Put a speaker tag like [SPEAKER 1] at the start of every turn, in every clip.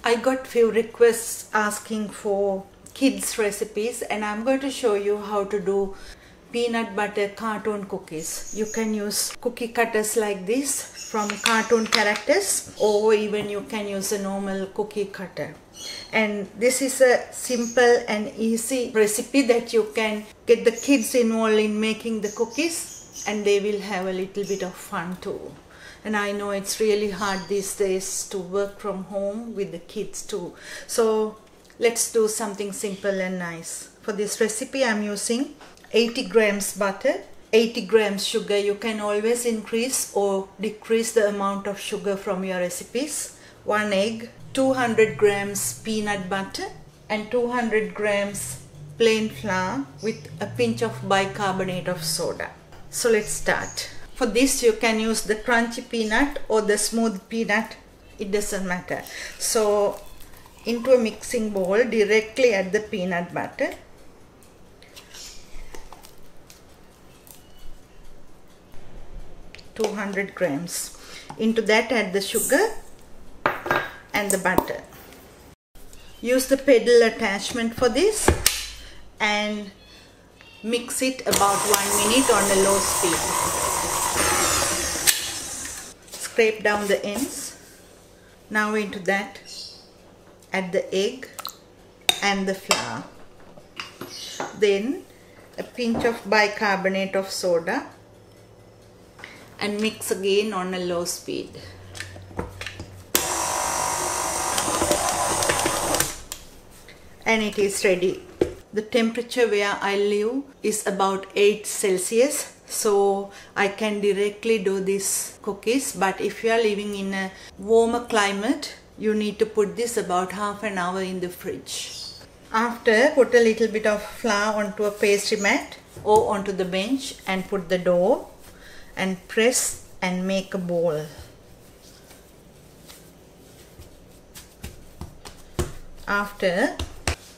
[SPEAKER 1] I got few requests asking for kids recipes, and I'm going to show you how to do peanut butter cartoon cookies. You can use cookie cutters like this from cartoon characters, or even you can use a normal cookie cutter. And this is a simple and easy recipe that you can get the kids involved in making the cookies, and they will have a little bit of fun too. And I know it's really hard these days to work from home with the kids too. So let's do something simple and nice. For this recipe I'm using 80 grams butter, 80 grams sugar. You can always increase or decrease the amount of sugar from your recipes. 1 egg, 200 grams peanut butter, and 200 grams plain flour with a pinch of bicarbonate of soda. So let's start. For this you can use the crunchy peanut or the smooth peanut, it doesn't matter. So into a mixing bowl, directly add the peanut butter, (200 grams). Into that add the sugar and the butter. Use the pedal attachment for this and mix it about 1 minute on a low speed. Scrape down the ends. Now into that add the egg and the flour. Then a pinch of bicarbonate of soda and mix again on a low speed. And it is ready. The temperature where I live is about 8 Celsius, so I can directly do these cookies. But if you are living in a warmer climate, you need to put this about half an hour in the fridge. After, put a little bit of flour onto a pastry mat or onto the bench and put the dough and press and make a ball. After,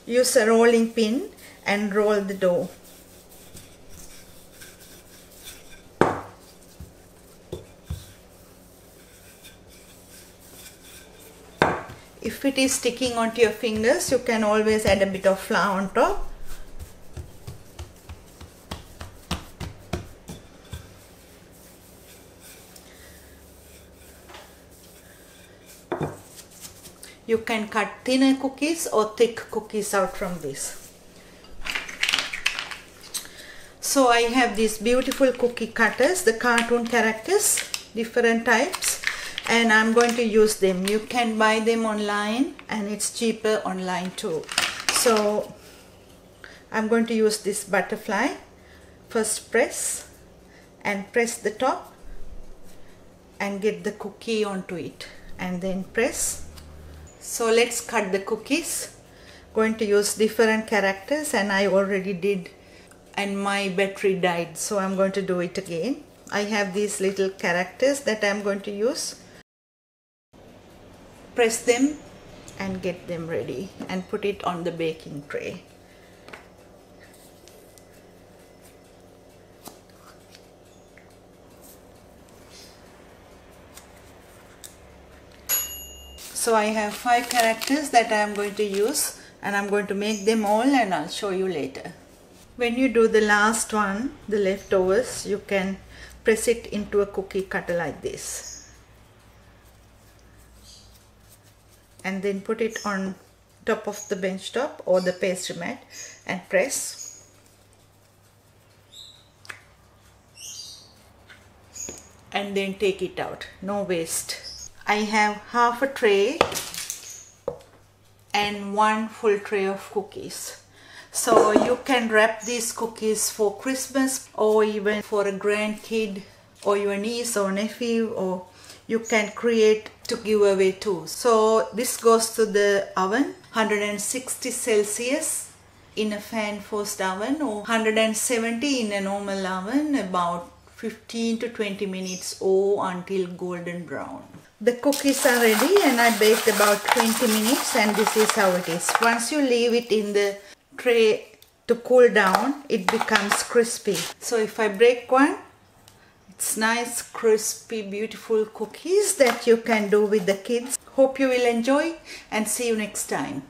[SPEAKER 1] use a rolling pin and roll the dough. If it is sticking onto your fingers, you can always add a bit of flour on top. You can cut thinner cookies or thick cookies out from this. So I have these beautiful cookie cutters, the cartoon characters, different types, and I'm going to use them. You can buy them online and it's cheaper online too. So I'm going to use this butterfly. First press and press the top and get the cookie onto it, and then press. So let's cut the cookies. Going to use different characters, and I already did and my battery died, so I'm going to do it again. I have these little characters that I'm going to use. Press them and get them ready and put it on the baking tray. So I have 5 characters that I am going to use, and I'm going to make them all and I'll show you later. When you do the last one, the leftovers, you can press it into a cookie cutter like this. And then put it on top of the bench top or the pastry mat and press. And then take it out, no waste. I have half a tray and 1 full tray of cookies. So you can wrap these cookies for Christmas or even for a grandkid or your niece or nephew, or you can create to give away too. So this goes to the oven, 160 Celsius in a fan forced oven, or 170 in a normal oven, about 15 to 20 minutes or until golden brown. The cookies are ready and I baked about 20 minutes, and this is how it is. Once you leave it in the tray to cool down, it becomes crispy. So if I break one, it's It's nice, crispy, beautiful cookies that you can do with the kids. Hope you will enjoy and see you next time.